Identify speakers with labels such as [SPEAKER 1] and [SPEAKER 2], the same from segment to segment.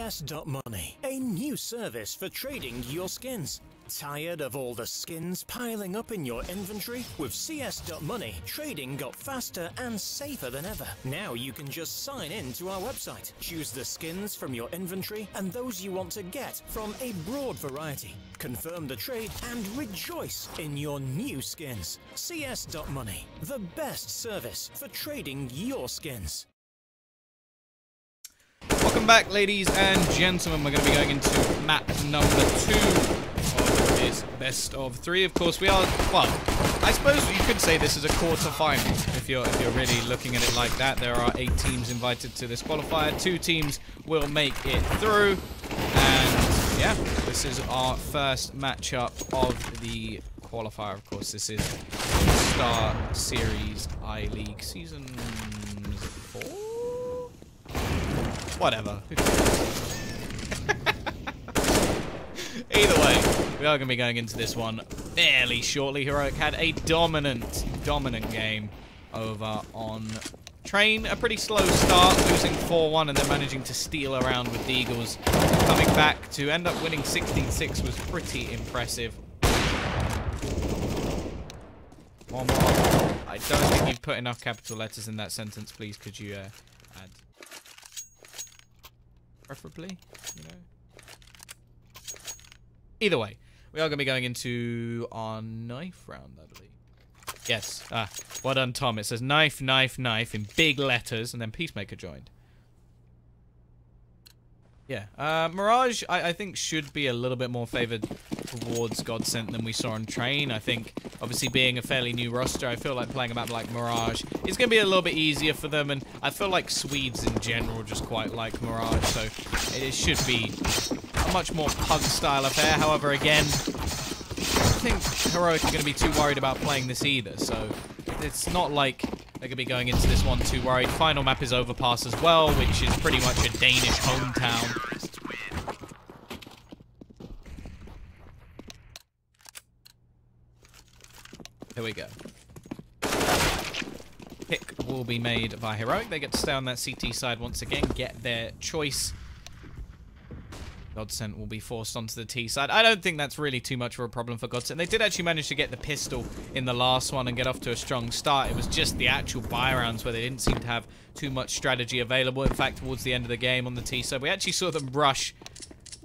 [SPEAKER 1] CS.Money, a new service for trading your skins. Tired of all the skins piling up in your inventory? With CS.Money, trading got faster and safer than ever. Now you can just sign in to our website, choose the skins from your inventory and those you want to get from a broad variety. Confirm the trade and rejoice in your new skins. CS.Money, the best service for trading your skins.
[SPEAKER 2] Welcome back, ladies and gentlemen. We're going to be going into map number 2 of this best of 3. Of course, we are, well, I suppose you could say this is a quarter-final if you're really looking at it like that. There are 8 teams invited to this qualifier. 2 teams will make it through. And, yeah, this is our first matchup of the qualifier. Of course, this is StarSeries I-League Season 4? Whatever. Either way, we are going to be going into this one fairly shortly. Heroic had a dominant game over on Train. A pretty slow start, losing 4-1 and then managing to steal around with the Eagles. Coming back to end up winning 16-6 was pretty impressive. One more. I don't think you've put enough capital letters in that sentence. Please, could you add? Preferably, you know. Either way, we are going to be going into our knife round, I believe. Yes. Well done, Tom. It says knife, knife, knife in big letters, and then Peacemaker joined. Yeah. Mirage, I think, should be a little bit more favored towards GODSENT than we saw on Train. I think, obviously, being a fairly new roster, I feel like playing a map like Mirage is going to be a little bit easier for them, and I feel like Swedes in general just quite like Mirage, so it should be a much more pug-style affair. However, again, I don't think Heroic are going to be too worried about playing this either, so it's not like they're going to be going into this one too worried. Final map is Overpass as well, which is pretty much a Danish hometown. Here we go. Pick will be made by Heroic. They get to stay on that CT side once again, get their choice. GODSENT will be forced onto the T side. I don't think that's really too much of a problem for GODSENT. They did actually manage to get the pistol in the last one and get off to a strong start. It was just the actual buy rounds where they didn't seem to have too much strategy available. In fact, towards the end of the game on the T side, we actually saw them rush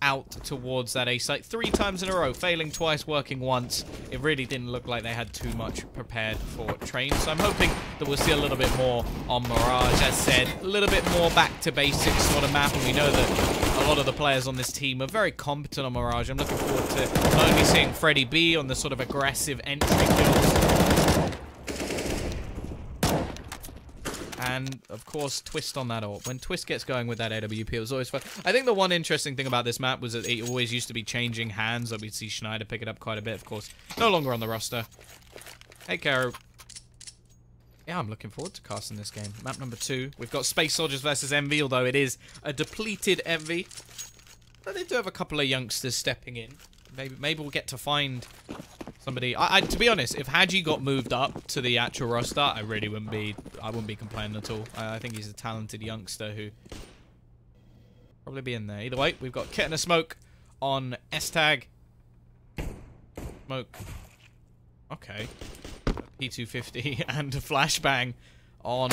[SPEAKER 2] out towards that A site 3 times in a row, failing twice, working once. It really didn't look like they had too much prepared for Train, so I'm hoping that we'll see a little bit more on Mirage. As said, a little bit more back to basics sort of map, and we know that a lot of the players on this team are very competent on Mirage. I'm looking forward to not only seeing Freddie B on the sort of aggressive entry kills, and, of course, Twist on that ult. When Twist gets going with that AWP, it was always fun. I think the one interesting thing about this map was that it always used to be changing hands. We'd see Schneider pick it up quite a bit, of course. No longer on the roster. Hey, Caro. Yeah, I'm looking forward to casting this game. Map number 2. We've got Space Soldiers versus Envy, although it is a depleted Envy. But they do have a couple of youngsters stepping in. Maybe we'll get to find somebody. To be honest, if Hadji got moved up to the actual roster, I wouldn't be complaining at all. I think he's a talented youngster who probably be in there. Either way, we've got Kit and a Smoke on S-Tag. Smoke. Okay. P250 and a Flashbang on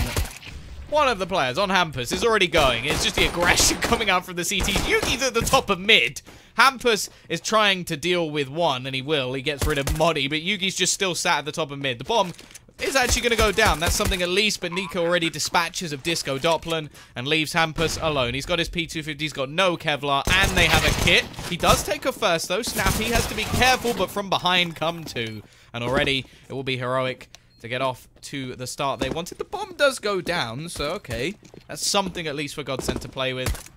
[SPEAKER 2] one of the players, on Hampus. Is already going. It's just the aggression coming out from the CT. Yuki's at the top of mid. Hampus is trying to deal with one, and he will. He gets rid of Modi, but Yugi's just still sat at the top of mid. The bomb is actually going to go down. That's something at least, but Nico already dispatches of Disco Doppler and leaves Hampus alone. He's got his P250, he's got no Kevlar, and they have a kit. He does take a first, though. Snappy has to be careful, but from behind come 2. And already, it will be Heroic to get off to the start they wanted. The bomb does go down, so okay. That's something at least for GODSENT to play with.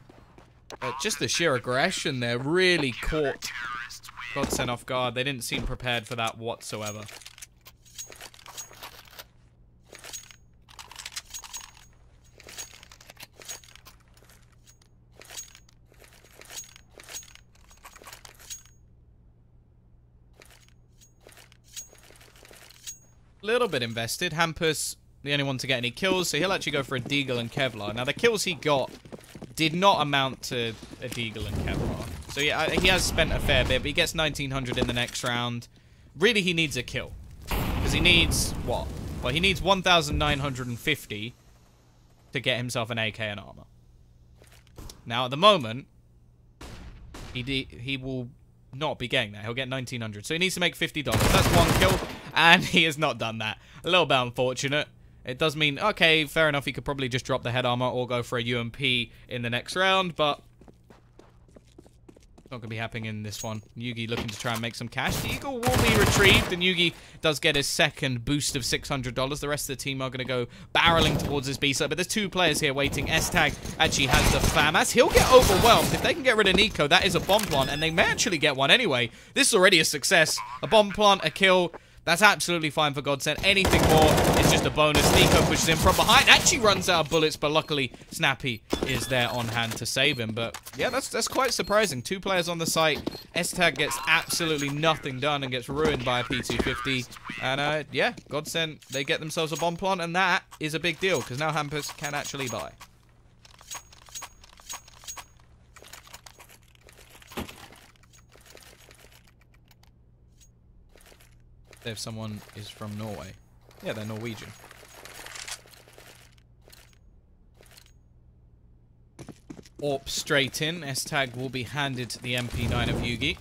[SPEAKER 2] Just the sheer aggression there really caught GODSENT off guard. They didn't seem prepared for that whatsoever. Little bit invested. Hampus, the only one to get any kills, so he'll actually go for a Deagle and Kevlar. Now, the kills he got did not amount to a Deagle and Kevlar. So yeah, he has spent a fair bit, but he gets 1900 in the next round. Really, he needs a kill. Because he needs, what? Well, he needs 1,950 to get himself an AK and armor. Now, at the moment, he will not be getting that. He'll get 1,900. So he needs to make $50. That's one kill, and he has not done that. A little bit unfortunate. It does mean, okay, fair enough, he could probably just drop the head armor or go for a UMP in the next round, but not going to be happening in this one. Yugi looking to try and make some cash. The Eagle will be retrieved, and Yugi does get his second boost of $600. The rest of the team are going to go barreling towards this B-side, but there's two players here waiting. S-Tag actually has the FAMAS. He'll get overwhelmed. If they can get rid of Nico, that is a bomb plant, and they may actually get one anyway. This is already a success. A bomb plant, a kill. That's absolutely fine for GODSENT. Anything more is just a bonus. Nico pushes him from behind. Actually runs out of bullets, but luckily Snappy is there on hand to save him. But yeah, that's quite surprising. Two players on the site. S-Tag gets absolutely nothing done and gets ruined by a P250. And yeah, GODSENT, they get themselves a bomb plant, and that is a big deal because now Hampus can actually buy. If someone is from Norway. Yeah, they're Norwegian. AWP straight in. S-Tag will be handed the MP9 of Yugi.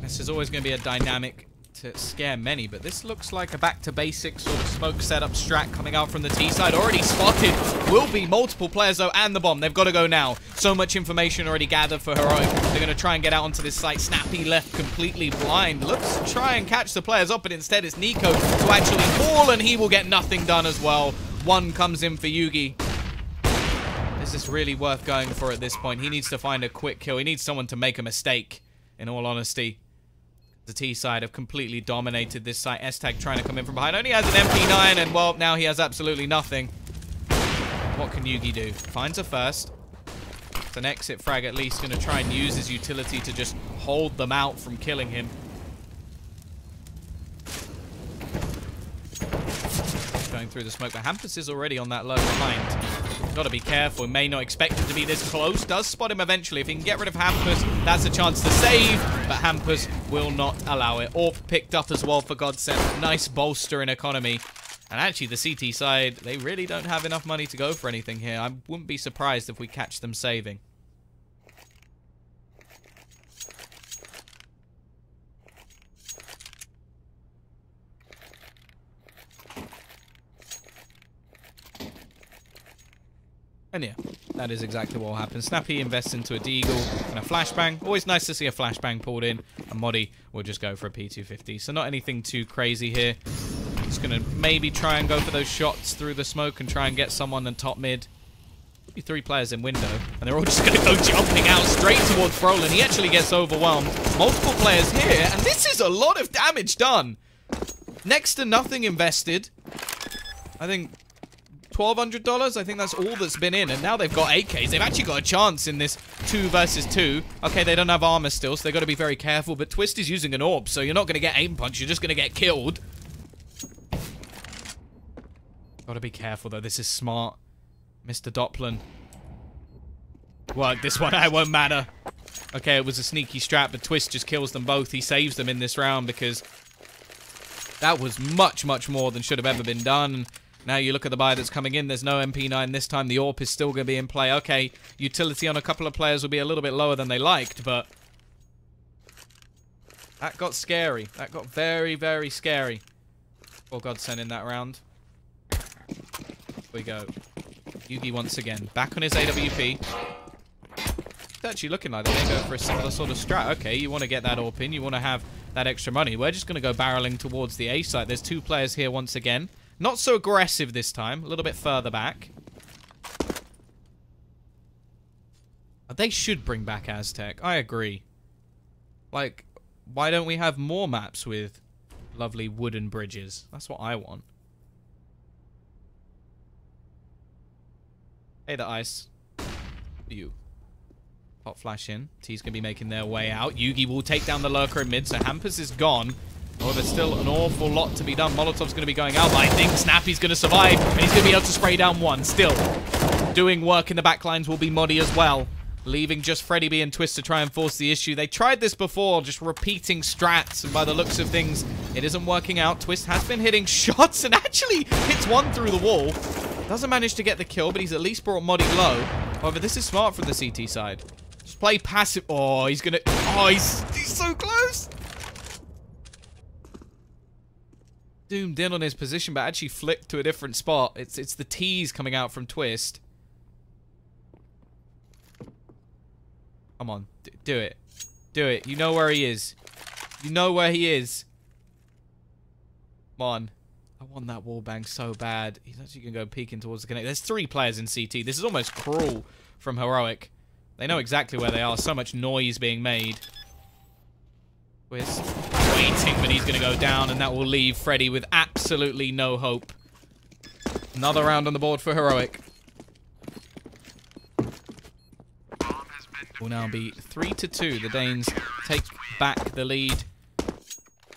[SPEAKER 2] This is always going to be a dynamic to scare many, but this looks like a back-to-basics sort of smoke setup strat coming out from the T side. Already spotted. Will be multiple players, though, and the bomb. They've got to go now. So much information already gathered for Heroic. They're going to try and get out onto this site. Snappy left completely blind. Looks to try and catch the players up, but instead it's Nico to actually fall, and he will get nothing done as well. One comes in for Yugi. Is this really worth going for at this point? He needs to find a quick kill. He needs someone to make a mistake, in all honesty. The T side have completely dominated this site. S-Tag trying to come in from behind. Only has an MP9, and well, now he has absolutely nothing. What can Yugi do? Finds a first. It's an exit frag at least. Going to try and use his utility to just hold them out from killing him. Going through the smoke, but Hampus is already on that low behind. Got to be careful. May not expect him to be this close. Does spot him eventually. If he can get rid of Hampus, that's a chance to save, but Hampus will not allow it. AWP picked up as well for GODSENT. Nice bolster in economy. And actually, the CT side, they really don't have enough money to go for anything here. I wouldn't be surprised if we catch them saving. And yeah, that is exactly what will happen. Snappy invests into a Deagle and a flashbang. Always nice to see a flashbang pulled in. And Modi will just go for a P250. So not anything too crazy here. Just going to maybe try and go for those shots through the smoke and try and get someone in top mid. Maybe three players in window. And they're all just going to go jumping out straight towards Brolin. He actually gets overwhelmed. Multiple players here. And this is a lot of damage done. Next to nothing invested. I think $1,200, I think that's all that's been in, and now they've got AKs. They've actually got a chance in this 2 versus 2. Okay, they don't have armor still, so they've got to be very careful, but Twist is using an AWP, so you're not going to get aim punch, you're just going to get killed. Got to be careful, though. This is smart. Mr. Doppler. Well, this one, it won't matter. Okay, it was a sneaky strat, but Twist just kills them both. He saves them in this round because that was much, much more than should have ever been done. Now you look at the buy that's coming in. There's no MP9 this time. The AWP is still going to be in play. Okay, utility on a couple of players will be a little bit lower than they liked, but that got scary. That got very, very scary. Oh, GODSENT in that round. Here we go. Yugi once again. Back on his AWP. It's actually looking like they're going to go for a similar sort of strat. Okay, you want to get that AWP in. You want to have that extra money. We're just going to go barreling towards the A site. There's two players here once again. Not so aggressive this time. A little bit further back. They should bring back Aztec. I agree. Like, why don't we have more maps with lovely wooden bridges? That's what I want. Hey, the ice. You. Hot flash in. T's going to be making their way out. Yugi will take down the lurker in mid, so Hampus is gone. However, still an awful lot to be done. Molotov's going to be going out, but I think Snappy's going to survive, and he's going to be able to spray down one. Still, doing work in the backlines will be Moddy as well. Leaving just Freddy B and Twist to try and force the issue. They tried this before, just repeating strats, and by the looks of things, it isn't working out. Twist has been hitting shots and actually hits one through the wall. Doesn't manage to get the kill, but he's at least brought Moddy low. However, this is smart from the CT side. Just play passive. Oh, he's gonna... Oh, he's so close! Zoomed in on his position, but actually flicked to a different spot. It's the T's coming out from Twist. Come on, do it. Do it. You know where he is. You know where he is. Come on. I want that wallbang so bad. He's actually going to go peeking towards the connect. There's 3 players in CT. This is almost cruel from Heroic. They know exactly where they are. So much noise being made. Twist waiting, but he's going to go down, and that will leave Freddy with absolutely no hope. Another round on the board for Heroic. Will now be 3-2. The Danes take back the lead.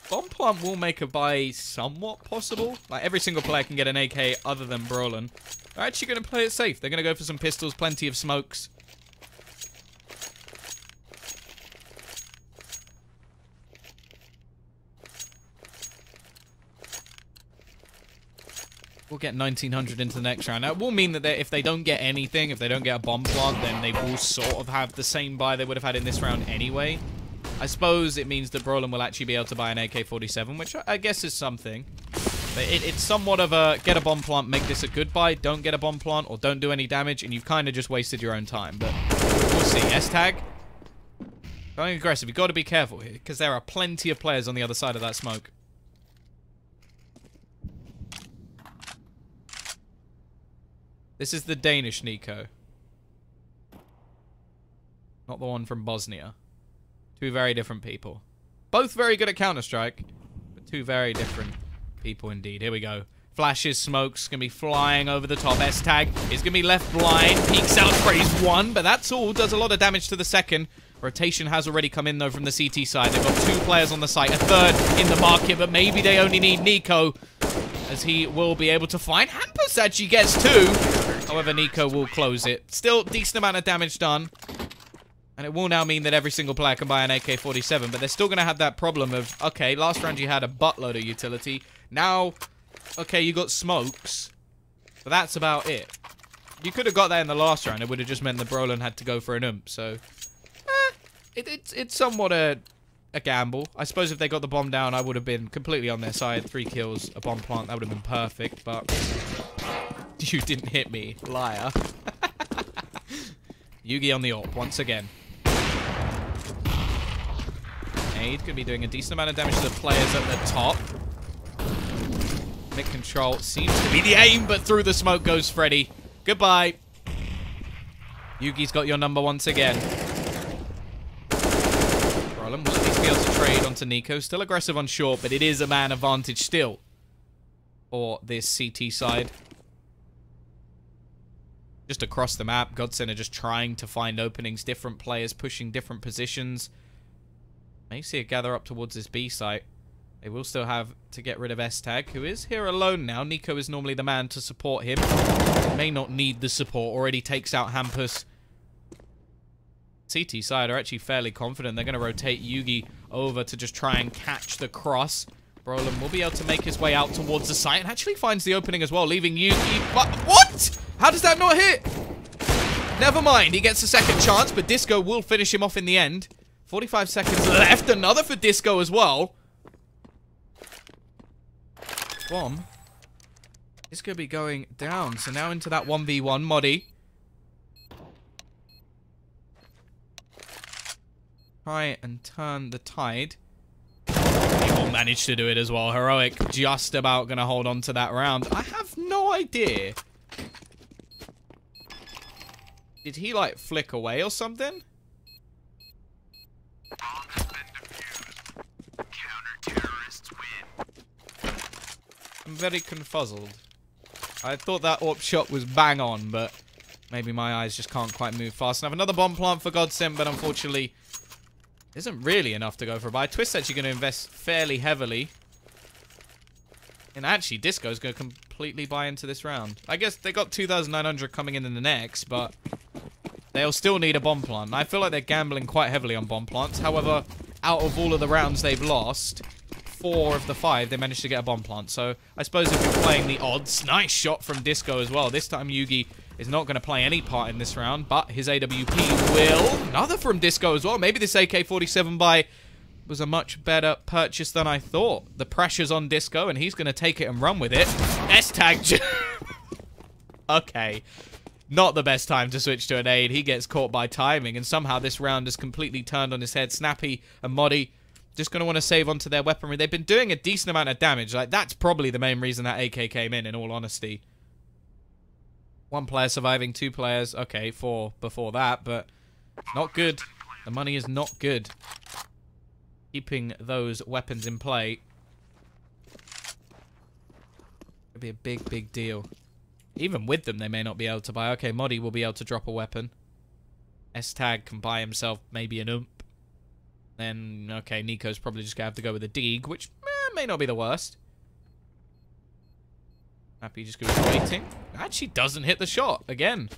[SPEAKER 2] Bomb plant will make a buy somewhat possible. Like, every single player can get an AK other than Brolin. They're actually going to play it safe. They're going to go for some pistols, plenty of smokes. We'll get 1900 into the next round. Now, it will mean that if they don't get anything, if they don't get a bomb plant, then they will sort of have the same buy they would have had in this round anyway. I suppose it means that Brolin will actually be able to buy an AK-47, which I guess is something. But it's somewhat of a get a bomb plant, make this a good buy, don't get a bomb plant, or don't do any damage, and you've kind of just wasted your own time. But we'll see. S-tag. Going aggressive. You've got to be careful here, because there are plenty of players on the other side of that smoke. This is the Danish Nico. Not the one from Bosnia. 2 very different people. Both very good at Counter-Strike, but 2 very different people indeed. Here we go. Flashes, smokes, gonna be flying over the top. S-tag is gonna be left blind. Peeks out, sprays 1, but that's all. Does a lot of damage to the second. Rotation has already come in, though, from the CT side. They've got 2 players on the site. A third in the market, but maybe they only need Nico, as he will be able to find. Hampus actually gets 2. However, Nico will close it. Still, decent amount of damage done. And it will now mean that every single player can buy an AK-47, but they're still going to have that problem of, okay, last round you had a buttload of utility. Now, okay, you got smokes, but that's about it. You could have got that in the last round. It would have just meant that Brolin had to go for an ump, so... It's somewhat a gamble. I suppose if they got the bomb down, I would have been completely on their side. 3 kills, a bomb plant, that would have been perfect, but... You didn't hit me, liar. Yugi on the AWP once again. Nade going to be doing a decent amount of damage to the players at the top. Mid control seems to be the aim, but through the smoke goes Freddy. Goodbye. Yugi's got your number once again. Brolin will at least be able to trade onto Nico. Still aggressive on short, but it is a man advantage still for this CT side. Just across the map, GODSENT are just trying to find openings, different players pushing different positions. May see it gather up towards this B site. They will still have to get rid of S-tag, who is here alone now. Nico is normally the man to support him. He may not need the support, already takes out Hampus. CT side are actually fairly confident. They're going to rotate Yugi over to just try and catch the cross. Brolin will be able to make his way out towards the site and actually finds the opening as well, leaving Yugi... But what? How does that not hit? Never mind, he gets a second chance, but Disco will finish him off in the end. 45 seconds left, another for Disco as well. Bomb is going to be going down, so now into that 1v1, Moddy. Try and turn the tide. He will manage to do it as well. Heroic just about going to hold on to that round. I have no idea. Did he, like, flick away or something? I'm very confuzzled. I thought that AWP shot was bang on, but maybe my eyes just can't quite move fast enough. Another bomb plant for GODSENT, but unfortunately isn't really enough to go for a buy. Twist actually going to invest fairly heavily. And actually, Disco's going to completely buy into this round. I guess they got 2,900 coming in the next, but they'll still need a bomb plant. I feel like they're gambling quite heavily on bomb plants. However, out of all of the rounds they've lost, 4 of the 5, they managed to get a bomb plant. So I suppose if you're playing the odds, nice shot from Disco as well. This time, Yugi is not going to play any part in this round, but his AWP will. Another from Disco as well. Maybe this AK-47 buy was a much better purchase than I thought. The pressure's on Disco, and he's going to take it and run with it. S-tag. Okay. Not the best time to switch to a nade. He gets caught by timing, and somehow this round has completely turned on his head. Snappy and Modi just going to want to save onto their weaponry. They've been doing a decent amount of damage. Like, that's probably the main reason that AK came in all honesty. 1 player surviving, 2 players. Okay, 4 before that, but not good. The money is not good. Keeping those weapons in play would be a big, big deal. Even with them, they may not be able to buy. Okay, Modi will be able to drop a weapon. S-Tag can buy himself maybe an ump. Then, okay, Nico's probably just going to have to go with a Deeg, which may not be the worst. Happy just going to be waiting. Actually doesn't hit the shot again.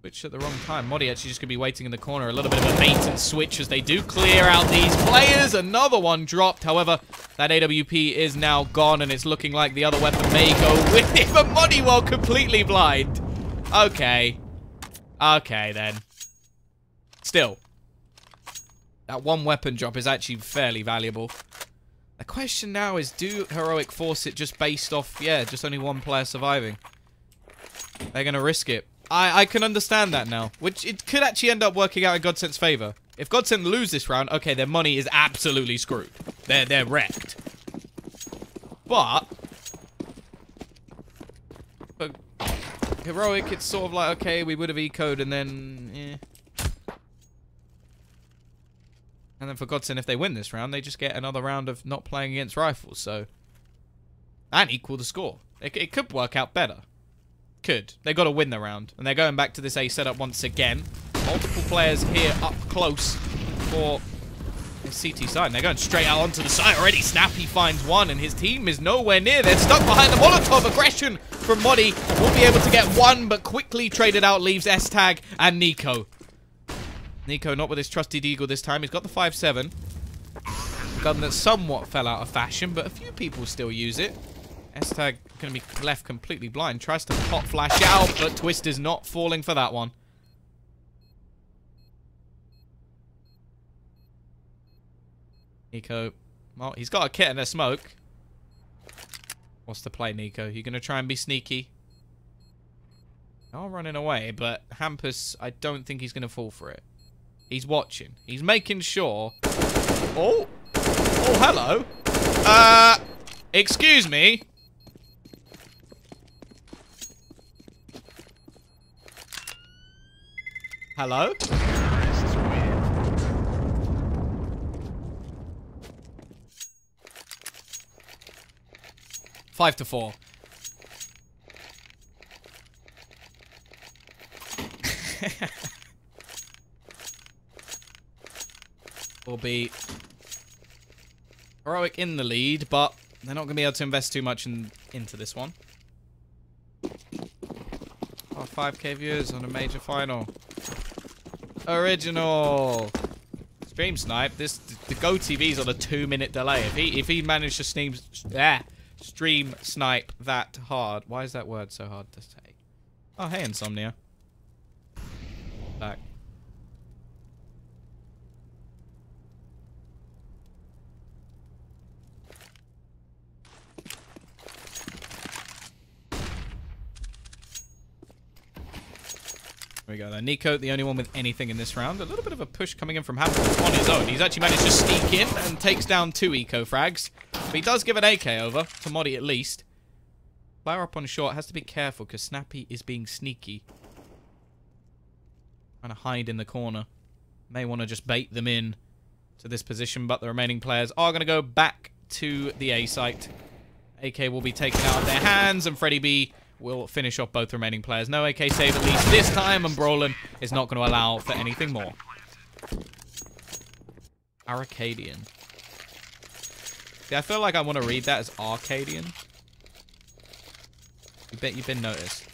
[SPEAKER 2] Switch at the wrong time. Modi actually just going to be waiting in the corner. A little bit of a bait and switch as they do clear out these players. Another one dropped. However, that AWP is now gone, and it's looking like the other weapon may go with it. But Modi will completely blind. Okay. Okay, then. Still. That 1 weapon drop is actually fairly valuable. The question now is, do Heroic force it just based off, yeah, just only 1 player surviving? They're going to risk it. I can understand that now, which it could actually end up working out in GODSENT's favor. If GODSENT lose this round, okay, their money is absolutely screwed. They're wrecked. But Heroic, it's sort of like, okay, we would have eco'd and then, eh. And then for GODSENT, if they win this round, they just get another round of not playing against rifles, so. And equal the score. It could work out better. Could. They've got to win the round. And they're going back to this A setup once again. Multiple players here up close for the CT side. And they're going straight out onto the side already. Snappy finds one, and his team is nowhere near. They're stuck behind the Molotov. Aggression from Modi. Will be able to get one, but quickly traded out leaves S-Tag and Nico. Nico not with his trusty Deagle this time. He's got the 5.7. A gun that somewhat fell out of fashion, but a few people still use it. S-Tag going to be left completely blind. Tries to pop flash out, but Twist is not falling for that one. Nico, well, he's got a kit and a smoke. What's the play, Nico? You going to try and be sneaky? Not running away, but Hampus, I don't think he's going to fall for it. He's watching. He's making sure. Oh! Oh, hello. Excuse me. Hello? 5-4. Will be Heroic in the lead, but they're not going to be able to invest too much into this one. Oh, 5K viewers on a major final. Original. Stream snipe. The Go TV's on a 2-minute delay. If he managed to stream snipe that hard. Why is that word so hard to say? Oh, hey, Insomnia. Back. There we go. There. Nico, the only one with anything in this round. A little bit of a push coming in from Hampton on his own. He's actually managed to sneak in and takes down 2 eco frags. But he does give an AK over, to Modi at least. Player up on short has to be careful because Snappy is being sneaky. Trying to hide in the corner. May want to just bait them in to this position, but the remaining players are going to go back to the A site. AK will be taken out of their hands, and Freddy B will finish off both remaining players. No AK save at least this time, and Brolin is not going to allow for anything more. Arcadian. See, I feel like I want to read that as Arcadian. You bet you've been noticed.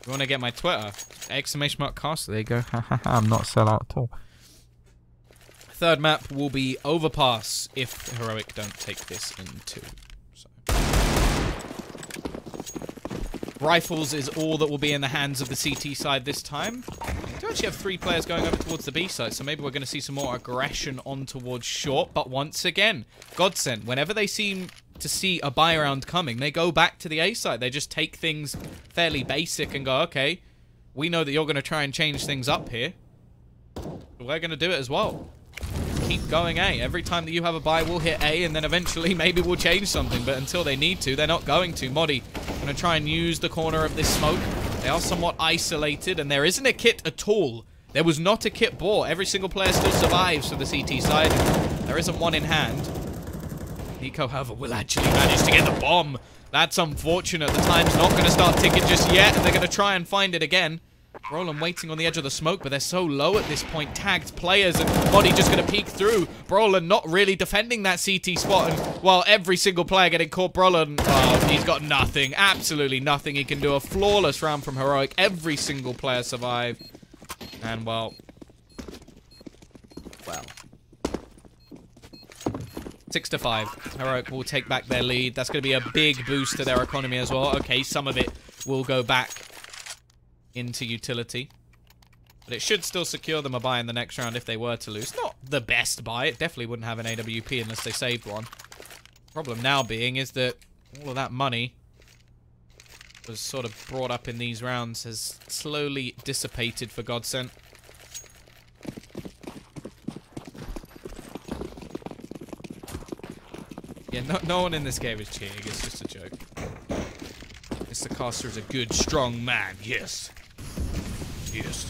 [SPEAKER 2] You want to get my Twitter? Exclamation mark cast. There you go. I'm not sell out at all. Third map will be Overpass if Heroic don't take this in 2. So. Rifles is all that will be in the hands of the CT side this time. We do actually have 3 players going over towards the B side, so maybe we're going to see some more aggression on towards short. But once again, GODSENT, whenever they seem to see a buy round coming, they go back to the A side. They just take things fairly basic and go, okay, we know that you're going to try and change things up here. We're going to do it as well. Keep going A. Every time that you have a buy, we'll hit A, and then eventually maybe we'll change something. But until they need to, they're not going to. Modi going to try and use the corner of this smoke. They are somewhat isolated, and there isn't a kit at all. There was not a kit bought. Every single player still survives for the CT side. There isn't one in hand. Nico, however, will actually manage to get the bomb. That's unfortunate. The time's not going to start ticking just yet, and they're going to try and find it again. Brolin waiting on the edge of the smoke, but they're so low at this point. Tagged players, and Modi just going to peek through. Brolin not really defending that CT spot, and while every single player getting caught, Brolin, he's got nothing. Absolutely nothing. He can do a flawless round from Heroic. Every single player survived. And, well... 6-5. Heroic will take back their lead. That's going to be a big boost to their economy as well. Okay, some of it will go back into utility. But it should still secure them a buy in the next round if they were to lose. Not the best buy. It definitely wouldn't have an AWP unless they saved one. Problem now being is that all of that money was sort of brought up in these rounds has slowly dissipated for GODSENT. Yeah, no one in this game is cheering. It's just a joke. Mr. Caster is a good, strong man. Yes. Yes.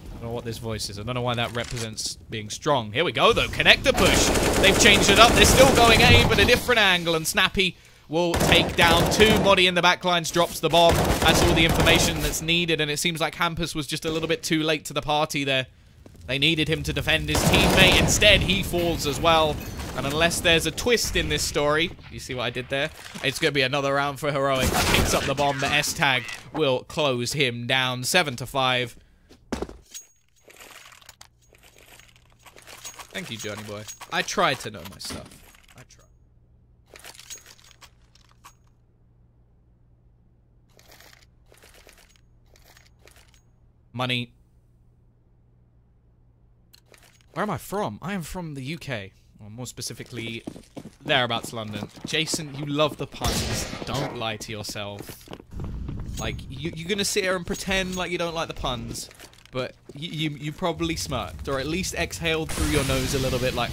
[SPEAKER 2] I don't know what this voice is. I don't know why that represents being strong. Here we go, though. Connector push. They've changed it up. They're still going A, but a different angle. And Snappy will take down 2. Modi in the backlines drops the bomb. That's all the information that's needed. And it seems like Hampus was just a little bit too late to the party there. They needed him to defend his teammate. Instead, he falls as well. And unless there's a twist in this story, you see what I did there? It's going to be another round for Heroic. Picks up the bomb. The S-tag will close him down. 7-5. Thank you, Johnny boy. I tried to know my stuff. I tried. Money. Where am I from? I am from the UK. Or more specifically, thereabouts London. Jason, you love the puns. Don't lie to yourself. Like, you're gonna sit here and pretend like you don't like the puns, but you probably smirked, or at least exhaled through your nose a little bit like...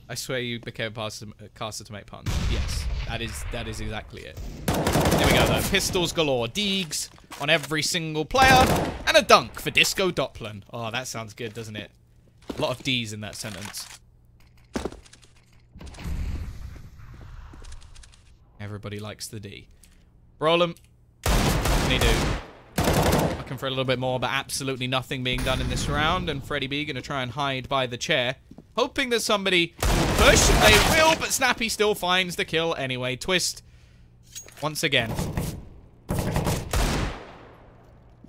[SPEAKER 2] I swear you became a caster to make puns. Yes, that is exactly it. There we go, though. Pistols galore. Deegs on every single player, and a dunk for Disco Doppler. Oh, that sounds good, doesn't it? A lot of D's in that sentence. Everybody likes the D. Brolin. What can he do? Looking for a little bit more, but absolutely nothing being done in this round. And Freddie B going to try and hide by the chair. Hoping that somebody will push. They will, but Snappy still finds the kill anyway. Twist. Once again.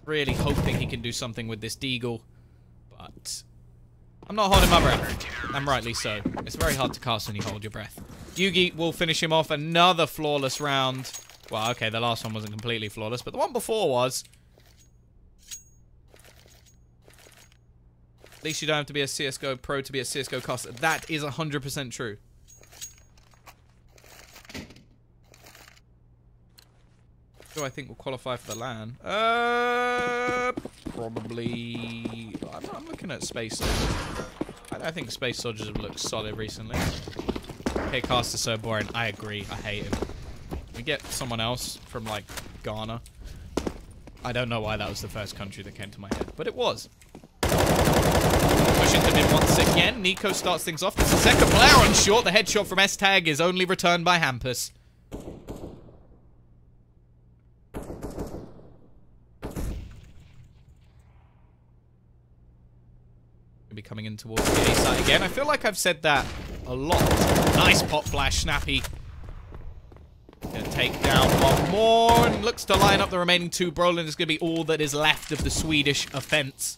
[SPEAKER 2] Really hoping he can do something with this Deagle. But... I'm not holding my breath. And rightly so. It's very hard to cast when you hold your breath. Yugi will finish him off. Another flawless round. Well, okay, the last one wasn't completely flawless, but the one before was. At least you don't have to be a CSGO pro to be a CSGO caster. That is 100% true. Who do I think will qualify for the LAN? Probably... I'm looking at Space Soldiers. I think Space Soldiers have looked solid recently. Okay, caster's so boring. I agree. I hate him. We get someone else from, like, Ghana. I don't know why that was the first country that came to my head, but it was. Pushing them in once again. Nico starts things off. There's a second player on short. The headshot from S-Tag is only returned by Hampus. be coming in towards the A side again. I feel like I've said that a lot. Nice pop flash, Snappy. Gonna take down one more, and looks to line up the remaining two. Brolin is gonna be all that is left of the Swedish offense.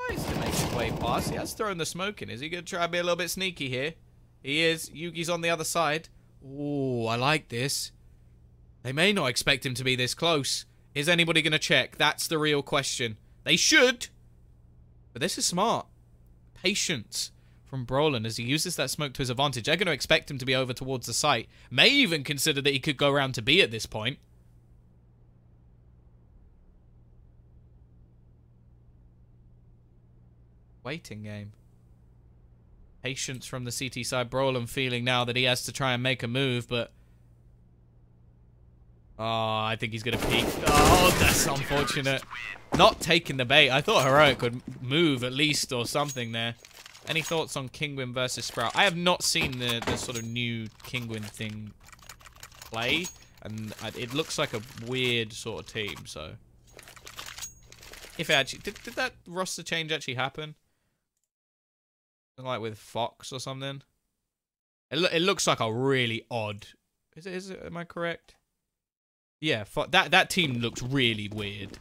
[SPEAKER 2] Nice to make his way past. He has thrown the smoke in. Is he gonna try and be a little bit sneaky here? He is. Yugi's on the other side. Ooh, I like this. They may not expect him to be this close. Is anybody gonna check? That's the real question. They should. But this is smart. Patience from Brolin as he uses that smoke to his advantage. They're going to expect him to be over towards the site. May even consider that he could go around to B at this point. Waiting game. Patience from the CT side. Brolin feeling now that he has to try and make a move, but... Oh, I think he's going to peek. Oh, that's unfortunate. Not taking the bait. I thought Heroic would move at least or something there. Any thoughts on Kingwin versus Sprout? I have not seen the sort of new Kingwin thing play, and it looks like a weird sort of team, so... If it actually... Did that roster change actually happen? Like with Fox or something? It looks like a really odd... Is it? Am I correct? Yeah, that team looks really weird.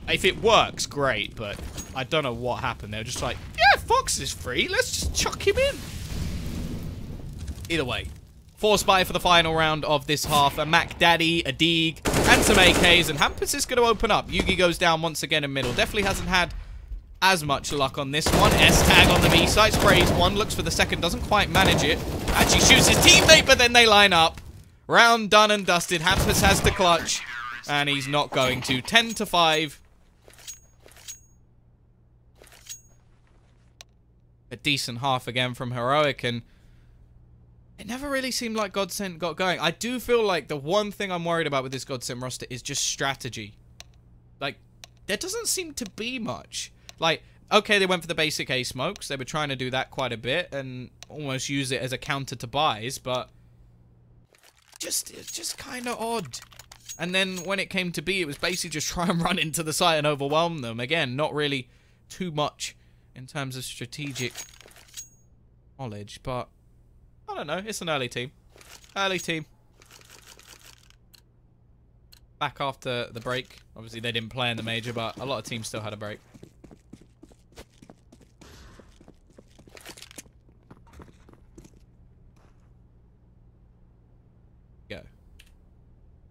[SPEAKER 2] If it works, great, but I don't know what happened. They were just like, yeah, Fox is free. Let's just chuck him in. Either way, 4 Spy for the final round of this half. A Mac Daddy, a Deeg, and some AKs. And Hampus is going to open up. Yugi goes down once again in middle. Definitely hasn't had as much luck on this one. S-tag on the B side. Sprays one, looks for the second, doesn't quite manage it. Actually shoots his teammate, but then they line up. Round done and dusted. Hampus has the clutch, and he's not going to. 10-5. A decent half again from Heroic, and it never really seemed like GODSENT got going. I do feel like the one thing I'm worried about with this GODSENT roster is just strategy. Like, there doesn't seem to be much. Like, okay, they went for the basic A smokes. They were trying to do that quite a bit and almost use it as a counter to buys, but it's just kind of odd. And then when it came to B, it was basically just try and run into the site and overwhelm them. Again, not really too much in terms of strategic knowledge, but I don't know. It's an early team. Early team. Back after the break. Obviously, they didn't play in the major, but a lot of teams still had a break. Go.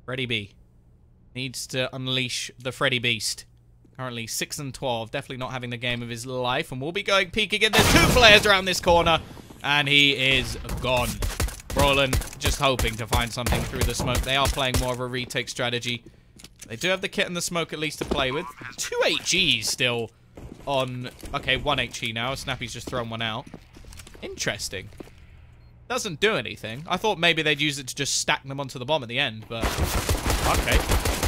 [SPEAKER 2] Freddy B needs to unleash the Freddy Beast. Currently 6-12, definitely not having the game of his life, and we'll be going peek again. There's 2 players around this corner, and he is gone. Brolin just hoping to find something through the smoke. They are playing more of a retake strategy. They do have the kit and the smoke at least to play with. 2 HEs still on... Okay, 1 HE now. Snappy's just thrown one out. Interesting. Doesn't do anything. I thought maybe they'd use it to just stack them onto the bomb at the end, but... Okay.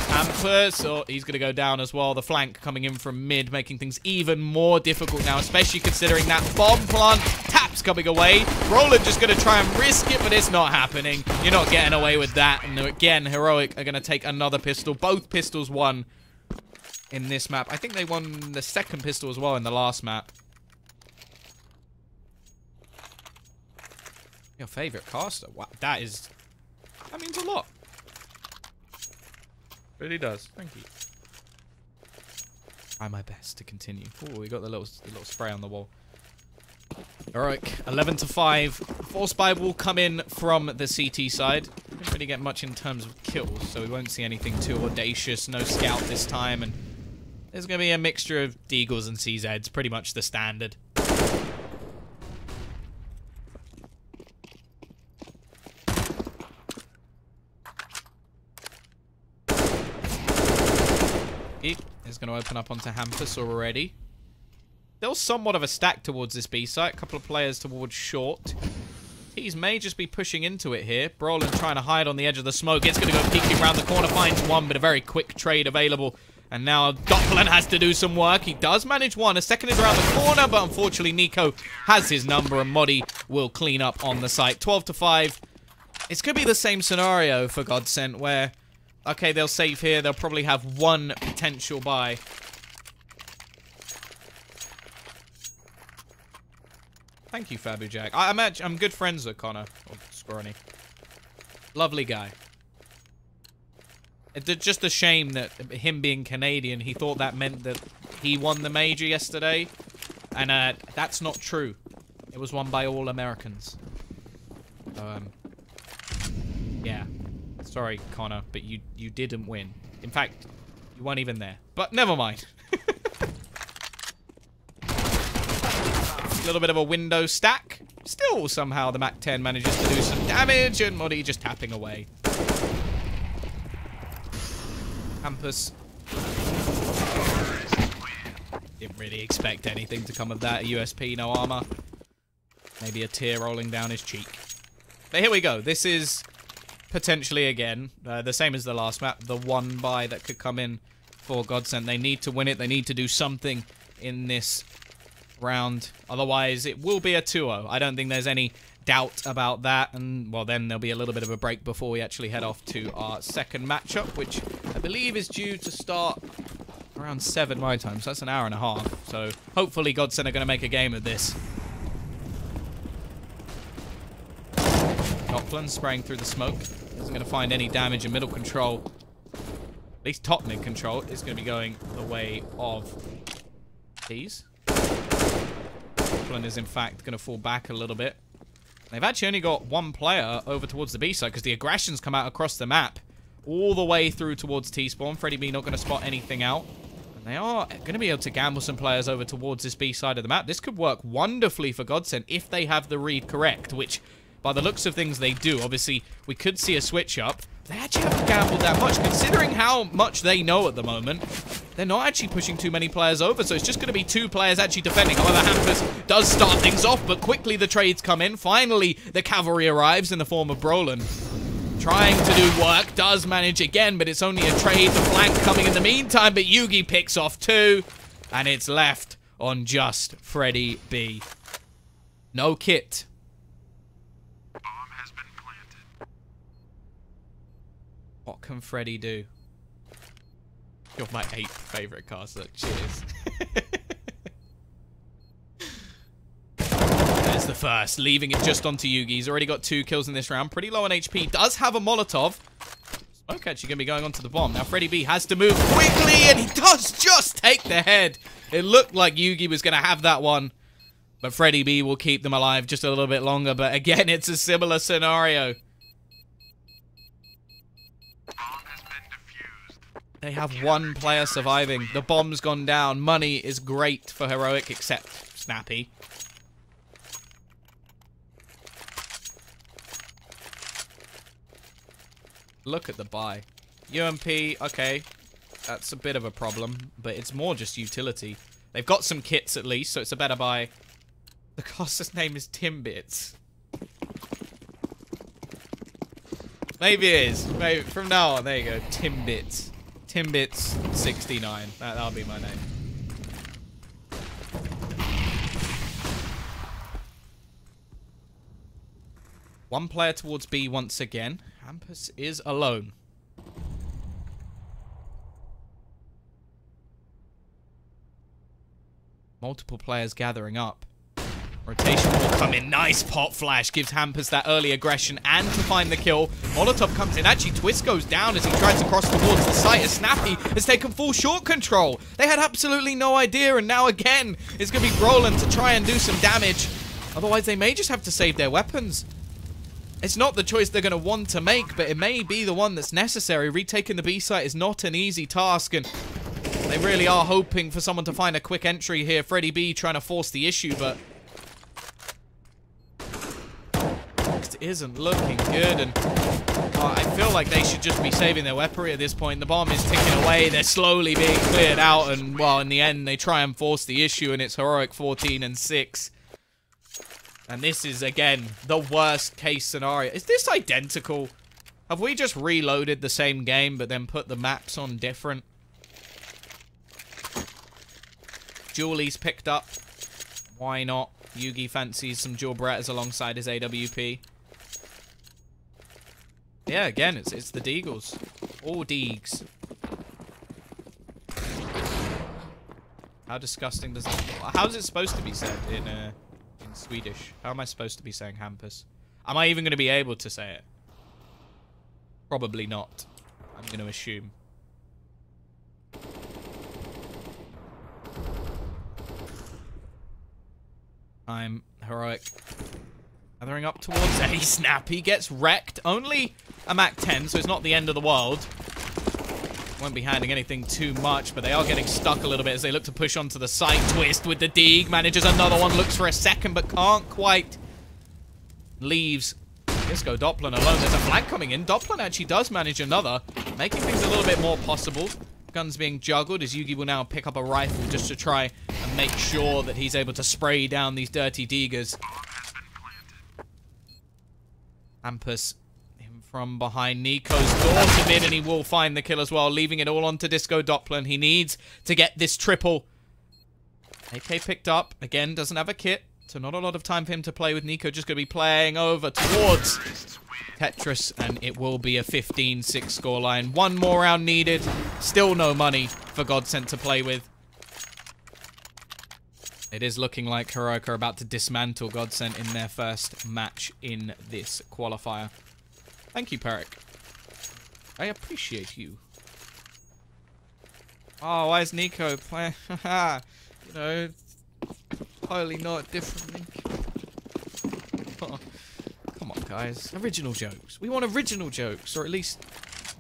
[SPEAKER 2] Hampus, oh, he's going to go down as well. The flank coming in from mid, making things even more difficult now, especially considering that bomb plant. Taps coming away. Roland just going to try and risk it, but it's not happening. You're not getting away with that. And again, Heroic are going to take another pistol. Both pistols won in this map. I think they won the second pistol as well in the last map. Your favorite caster? Wow, that means a lot. Really does. Thank you. Try my best to continue. Oh, we got the little spray on the wall. Heroic, 11-5. 4 Spy will come in from the CT side. Didn't really get much in terms of kills, so we won't see anything too audacious. No scout this time, and there's going to be a mixture of Deagles and CZs. Pretty much the standard. Is going to open up onto Hampus already. There's somewhat of a stack towards this B site. A couple of players towards short. Tees may just be pushing into it here. Brolin trying to hide on the edge of the smoke. It's going to go peeking around the corner. Finds one, but a very quick trade available. And now Doppelin has to do some work. He does manage one. A second is around the corner, but unfortunately Nico has his number and Modi will clean up on the site. 12-5. It's going to be the same scenario for GODSENT where... Okay, they'll save here. They'll probably have one potential buy. Thank you, Fabu Jack. I'm good friends with Connor. Or Scrawny. Lovely guy. It's just a shame that him being Canadian, he thought that meant that he won the major yesterday. And that's not true. It was won by all Americans. Yeah. Sorry, Connor, but you didn't win. In fact, you weren't even there. But never mind. A little bit of a window stack. Still, somehow, the MAC-10 manages to do some damage, and Modi just tapping away. Campus. Didn't really expect anything to come of that. A USP, no armor. Maybe a tear rolling down his cheek. But here we go. This is potentially, again, the same as the last map. The one buy that could come in for GODSENT. They need to win it. They need to do something in this round. Otherwise, it will be a 2-0. I don't think there's any doubt about that. And, well, then there'll be a little bit of a break before we actually head off to our second matchup, which I believe is due to start around 7 my time. So that's an hour and a half. So hopefully GODSENT are going to make a game of this. Copland spraying through the smoke. Isn't going to find any damage in middle control. At least top mid control is going to be going the way of these. Copland is in fact going to fall back a little bit. They've actually only got one player over towards the B side because the aggressions come out across the map all the way through towards T-spawn. Freddie B not going to spot anything out. And they are going to be able to gamble some players over towards this B side of the map. This could work wonderfully for GODSENT if they have the read correct, which by the looks of things they do. Obviously, we could see a switch up. They actually haven't gambled that much, considering how much they know at the moment. They're not actually pushing too many players over, so it's just going to be 2 players actually defending. However, Hampus does start things off, but quickly the trades come in. Finally, the cavalry arrives in the form of Brolin. Trying to do work, does manage again, but it's only a trade. The flank coming in the meantime, but Yugi picks off 2, and it's left on just Freddie B. No kit. What can Freddy do? You're my 8th favorite caster. Cheers. There's the first, leaving it just onto Yugi. He's already got 2 kills in this round. Pretty low on HP. Does have a Molotov. Smoke actually going to be going onto the bomb. Now Freddy B has to move quickly, and he does just take the head. It looked like Yugi was going to have that one. But Freddy B will keep them alive just a little bit longer. But again, it's a similar scenario. They have 1 player surviving. The bomb's gone down. Money is great for Heroic, except Snappy. Look at the buy. UMP, okay. That's a bit of a problem, but it's more just utility. They've got some kits at least, so it's a better buy. The caster's name is Timbits. Maybe it is. Maybe from now on, there you go. Timbits. Timbits 69. That'll be my name. One player towards B once again. Hampus is alone. Multiple players gathering up. Rotation will come in. Nice pot flash. Gives Hampus that early aggression and to find the kill. Molotov comes in. Actually, Twist goes down as he tries to cross towards the site. As Snappy has taken full short control. They had absolutely no idea. And now again, it's going to be Brolin to try and do some damage. Otherwise, they may just have to save their weapons. It's not the choice they're going to want to make, but it may be the one that's necessary. Retaking the B site is not an easy task. And they really are hoping for someone to find a quick entry here. Freddie B trying to force the issue, but isn't looking good, and I feel like they should just be saving their weaponry at this point. The bomb is ticking away. They're slowly being cleared out, and, well, in the end, they try and force the issue, and it's Heroic 14 and 6. And this is, again, the worst case scenario. Is this identical? Have we just reloaded the same game, but then put the maps on different? Julie's picked up. Why not? Yugi fancies some dual Berettas alongside his AWP. Yeah, again, it's the Deagles. All Deegs. How disgusting does it... How's it supposed to be said in Swedish. How am I supposed to be saying Hampus? Am I even going to be able to say it? Probably not. I'm going to assume. I'm Heroic. Gathering up towards a snap. He gets wrecked. Only a Mach 10, so it's not the end of the world. Won't be handing anything too much, but they are getting stuck a little bit as they look to push onto the side. Twist with the dig. Manages another one. Looks for a second, but can't quite. Leaves Disco Doppler alone. There's a flank coming in. Doppler actually does manage another, making things a little bit more possible. Guns being juggled as Yugi will now pick up a rifle just to try and make sure that he's able to spray down these dirty diggers. Hampus from behind. Nico's door to mid, and he will find the kill as well, leaving it all onto Disco Doppler. He needs to get this triple. AK picked up. Again, doesn't have a kit, so not a lot of time for him to play with. Nico just going to be playing over towards Tetris, and it will be a 15-6 scoreline. One more round needed. Still no money for GODSENT to play with. It is looking like Heroic are about to dismantle GODSENT in their first match in this qualifier. Thank you, Perrick. I appreciate you. Oh, why is Nico playing? You know, totally not differently. Oh, come on, guys. Original jokes. We want original jokes, or at least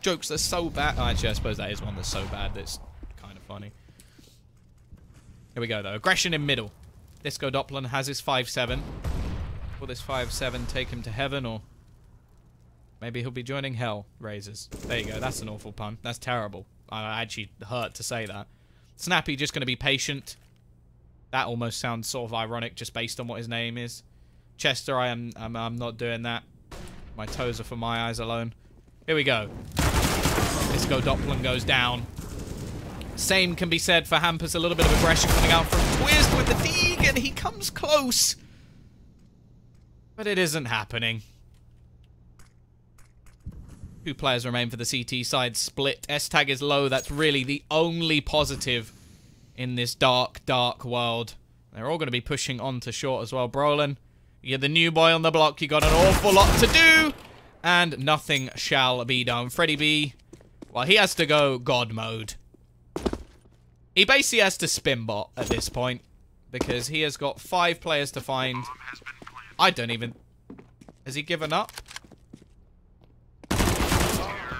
[SPEAKER 2] jokes that's so bad. Oh, actually, I suppose that is one that's so bad that's kind of funny. Here we go, though. Aggression in middle. Disco Doppler has his 5-7. Will this 5-7 take him to heaven, or maybe he'll be joining hell? Razors. There you go. That's an awful pun. That's terrible. I actually hurt to say that. Snappy just going to be patient. That almost sounds sort of ironic just based on what his name is. Chester, I'm not doing that. My toes are for my eyes alone. Here we go. Disco Doppler goes down. Same can be said for Hampus. A little bit of aggression coming out from Twist with the dig, and he comes close. But it isn't happening. Two players remain for the CT side split. S-tag is low. That's really the only positive in this dark, dark world. They're all going to be pushing on to short as well. Brolin, you're the new boy on the block. You got an awful lot to do, and nothing shall be done. Freddie B, well, he has to go God mode. He basically has to spin bot at this point because he has got 5 players to find. I don't even... Has he given up?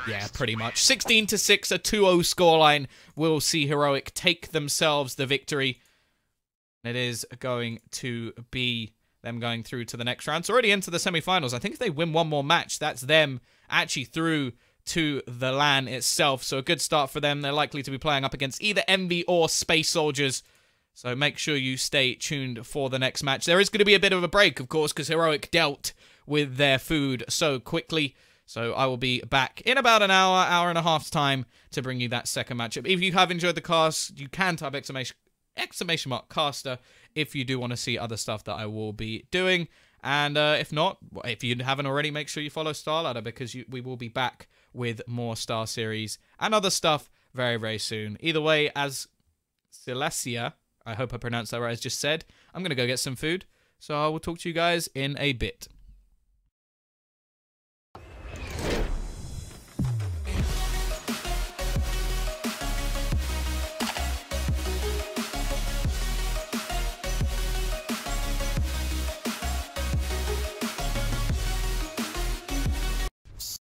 [SPEAKER 2] Yeah, pretty much. 16-6, a 2-0 scoreline. We'll see Heroic take themselves the victory. It is going to be them going through to the next round. It's already into the semi-finals. I think if they win one more match, that's them actually through to the LAN itself. So a good start for them. They're likely to be playing up against either Envy or Space Soldiers. So make sure you stay tuned for the next match. There is going to be a bit of a break, of course, because Heroic dealt with their food so quickly. So I will be back in about an hour, hour and a half's time to bring you that second matchup. If you have enjoyed the cast, you can type exclamation mark caster if you do want to see other stuff that I will be doing. And if not, if you haven't already, make sure you follow StarLadder because we will be back with more StarSeries and other stuff very, very soon. Either way, as Silesia, I hope I pronounced that right, as just said, I'm going to go get some food. So I will talk to you guys in a bit.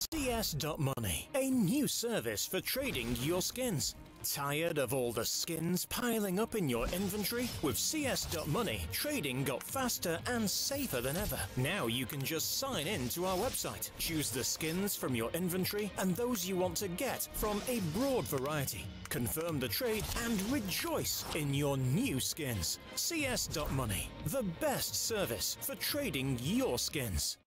[SPEAKER 1] CS.money, a new service for trading your skins. Tired of all the skins piling up in your inventory? With CS.money, trading got faster and safer than ever. Now you can just sign in to our website, choose the skins from your inventory and those you want to get from a broad variety. Confirm the trade and rejoice in your new skins. CS.money, the best service for trading your skins.